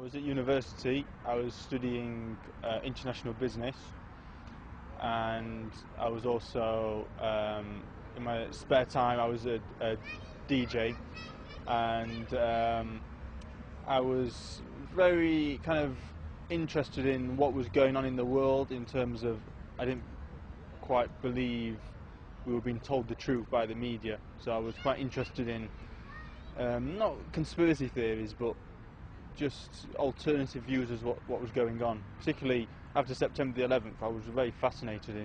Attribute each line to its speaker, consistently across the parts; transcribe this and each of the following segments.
Speaker 1: was at university. I was studying international business, and I was also in my spare time I was a DJ, and I was very kind of interested in what was going on in the world, in terms of I didn't quite believe we were being told the truth by the media, so I was quite interested in not conspiracy theories, but just alternative views as what was going on. Particularly after September the 11th, I was very fascinated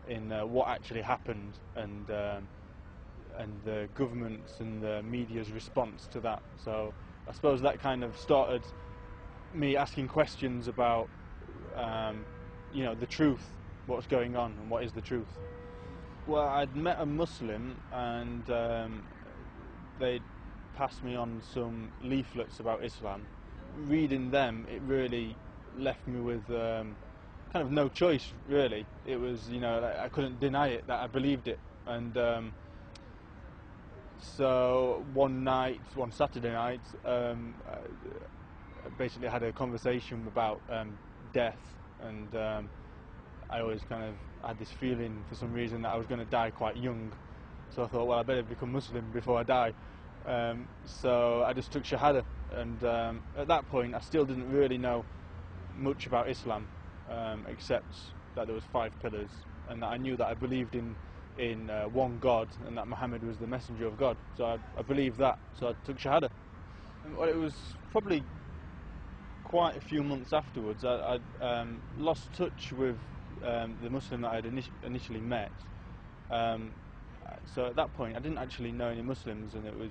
Speaker 1: in what actually happened, and the government's and the media's response to that. So I suppose that kind of started me asking questions about you know, the truth, what's going on and what is the truth. Well, I'd met a Muslim, and they'd passed me on some leaflets about Islam. Reading them, it really left me with kind of no choice, really. It was, you know, I couldn't deny it, that I believed it. And so one Saturday night, I basically had a conversation about death, and I always kind of had this feeling for some reason that I was going to die quite young. So I thought, well, I better become Muslim before I die. So I just took Shahada, and at that point I still didn't really know much about Islam, except that there was 5 pillars, and that I knew that I believed in one God, and that Muhammad was the messenger of God. So I believed that, so I took Shahada. Well, it was probably quite a few months afterwards. I lost touch with the Muslim that I had initially met. So at that point I didn't actually know any Muslims, and it was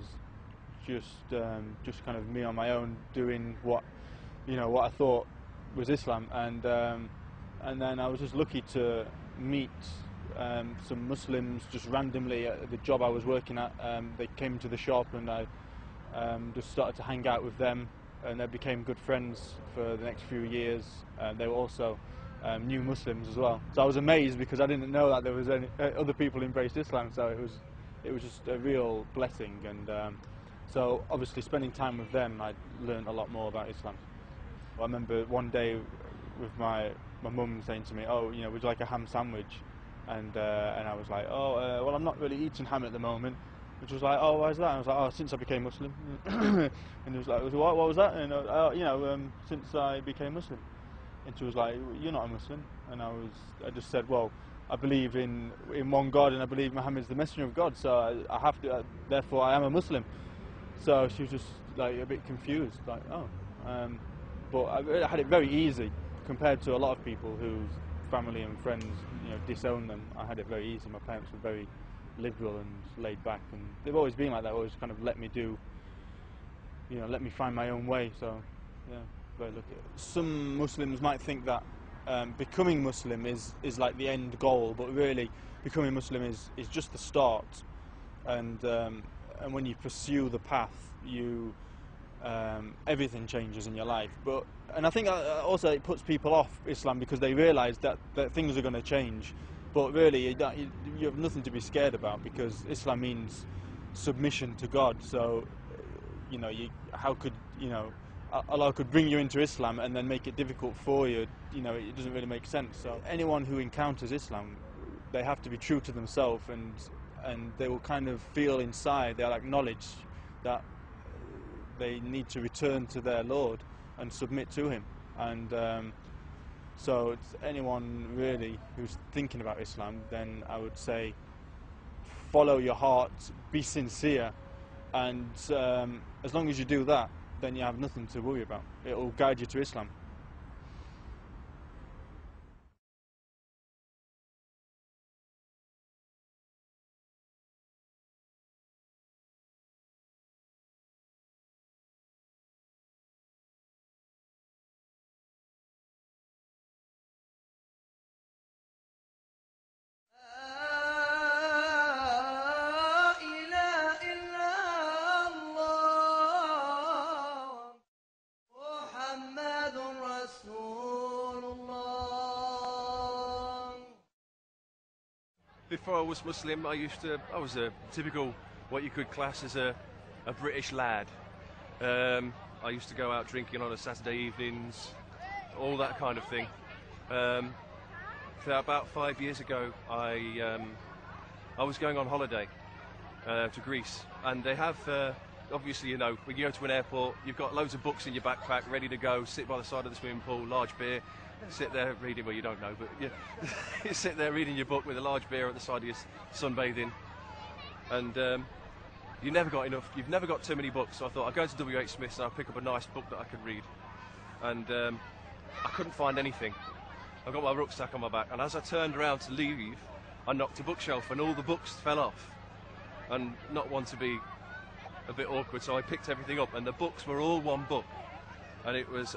Speaker 1: just kind of me on my own doing what I thought was Islam, and then I was just lucky to meet some Muslims just randomly at the job I was working at. They came to the shop, and I just started to hang out with them, and they became good friends for the next few years. They were also new Muslims as well. So I was amazed, because I didn't know that there was any other people who embraced Islam. So it was just a real blessing, and so obviously spending time with them, I learned a lot more about Islam. I remember one day with my mum saying to me, "Oh, you know, would you like a ham sandwich?" And I was like, "Oh, well, I'm not really eating ham at the moment." Which was like, "Oh, why is that?" And I was like, "Oh, since I became Muslim." And he was like, "What was that?" And since I became Muslim. And she was like, "You're not a Muslim." And I just said, "Well, I believe in one God, and I believe Muhammad's the messenger of God, so I have to, therefore I am a Muslim." So she was just like a bit confused, like, "Oh." But I had it very easy compared to a lot of people whose family and friends, you know, disown them. I had it very easy. My parents were very liberal and laid back, and they've always been like that. Always kind of let me find my own way. So yeah, very lucky. Some Muslims might think that becoming Muslim is like the end goal, but really becoming Muslim is just the start. And when you pursue the path, everything changes in your life. And I think also it puts people off Islam, because they realise that things are going to change. But really, you have nothing to be scared about, because Islam means submission to God. So, you know, how could, you know, Allah could bring you into Islam and then make it difficult for you? You know, it doesn't really make sense. So anyone who encounters Islam, they have to be true to themselves, and they will kind of feel inside, they'll acknowledge that they need to return to their Lord and submit to Him. And so it's anyone really who's thinking about Islam, then I would say follow your heart, be sincere, and as long as you do that, then you have nothing to worry about. It will guide you to Islam.
Speaker 2: Before I was Muslim, I was a typical, what you could class as a British lad. I used to go out drinking on a Saturday evenings, all that kind of thing. So about 5 years ago, I was going on holiday to Greece, and they have, obviously, you know, when you go to an airport, you've got loads of books in your backpack, ready to go, sit by the side of the swimming pool, large beer, sit there reading, well, you don't know, but you sit there reading your book with a large beer at the side of you, sunbathing, and you've never got too many books. So I thought I'd go to W.H. Smith's and I'll pick up a nice book that I could read, and I couldn't find anything. I got my rucksack on my back, and as I turned around to leave, I knocked a bookshelf and all the books fell off, and not one to be a bit awkward, so I picked everything up, and the books were all one book, and it was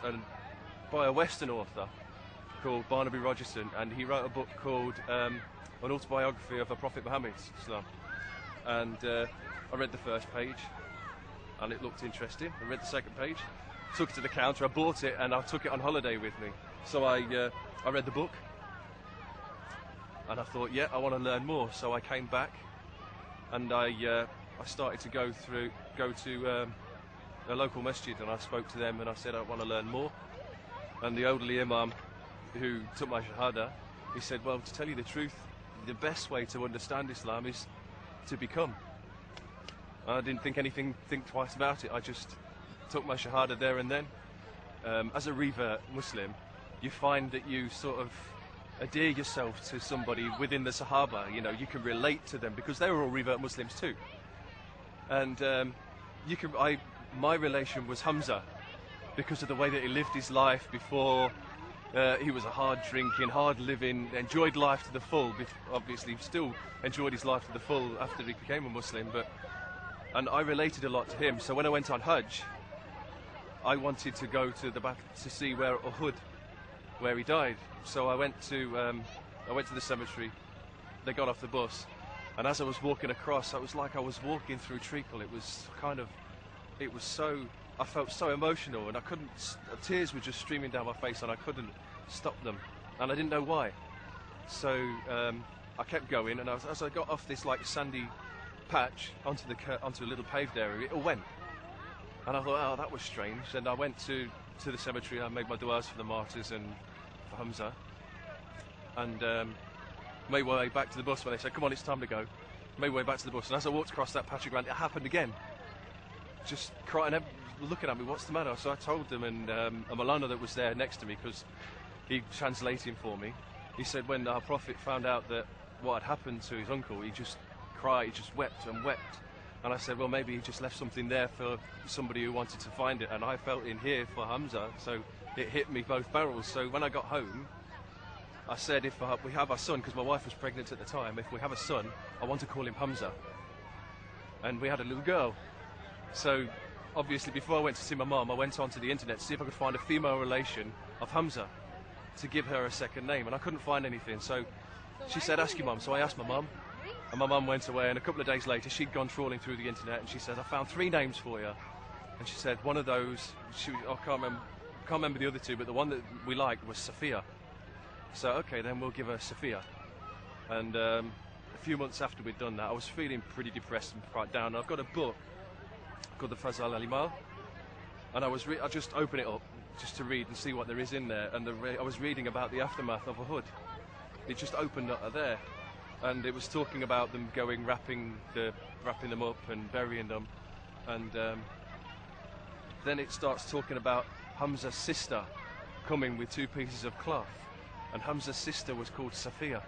Speaker 2: by a Western author called Barnaby Rogerson, and he wrote a book called An Autobiography of a Prophet Muhammad, Islam. And I read the first page, and it looked interesting. I read the second page, took it to the counter, I bought it, and I took it on holiday with me. So I read the book, and I thought, yeah, I want to learn more. So I came back, and I started to go to a local masjid, and I spoke to them, and I said I want to learn more. And the elderly imam who took my shahada, he said, well, to tell you the truth, the best way to understand Islam is to become. I didn't think twice about it. I just took my shahada there and then. As a revert Muslim, you find that you sort of adhere yourself to somebody within the Sahaba. You know, you can relate to them because they were all revert Muslims too. And my relation was Hamza because of the way that he lived his life before. He was a hard drinking, hard living, enjoyed life to the full. Obviously, still enjoyed his life to the full after he became a Muslim. And I related a lot to him. So when I went on Hajj, I wanted to go to the back to see where Uhud, where he died. So I went to the cemetery. They got off the bus, and as I was walking across, it was like I was walking through treacle. I felt so emotional, and tears were just streaming down my face, and I couldn't stop them, and I didn't know why. So I kept going, and as I got off this like sandy patch onto a little paved area, it all went. And I thought, oh, that was strange. And I went to the cemetery, and I made my du'as for the martyrs and for Hamza, and made my way back to the bus when they said, come on, it's time to go. Made my way back to the bus, and as I walked across that patch of ground, it happened again. Just crying, looking at me, what's the matter? So I told them, and a Malana that was there next to me, because he translating for me, he said when our Prophet found out that what had happened to his uncle, he just cried, he just wept and wept. And I said, well, maybe he just left something there for somebody who wanted to find it, and I felt in here for Hamza, so it hit me both barrels. So when I got home, I said, if we have our son, because my wife was pregnant at the time, if we have a son, I want to call him Hamza. And we had a little girl. So obviously, before I went to see my mum, I went onto the internet to see if I could find a female relation of Hamza to give her a second name, and I couldn't find anything. So she said, ask your mum. So I asked my mum, and my mum went away, and a couple of days later, she'd gone trawling through the internet, and she said, I found 3 names for you. And she said, one of those, I can't remember the other 2, but the one that we liked was Sophia. So, okay, then we'll give her Sophia. And a few months after we'd done that, I was feeling pretty depressed and quite down. I've got a book called the Fazal Alimal, and I just open it up just to read and see what there is in there, and I was reading about the aftermath of Uhud. It just opened up there, and it was talking about them going wrapping them up and burying them, and then it starts talking about Hamza's sister coming with 2 pieces of cloth, and Hamza's sister was called Sophia.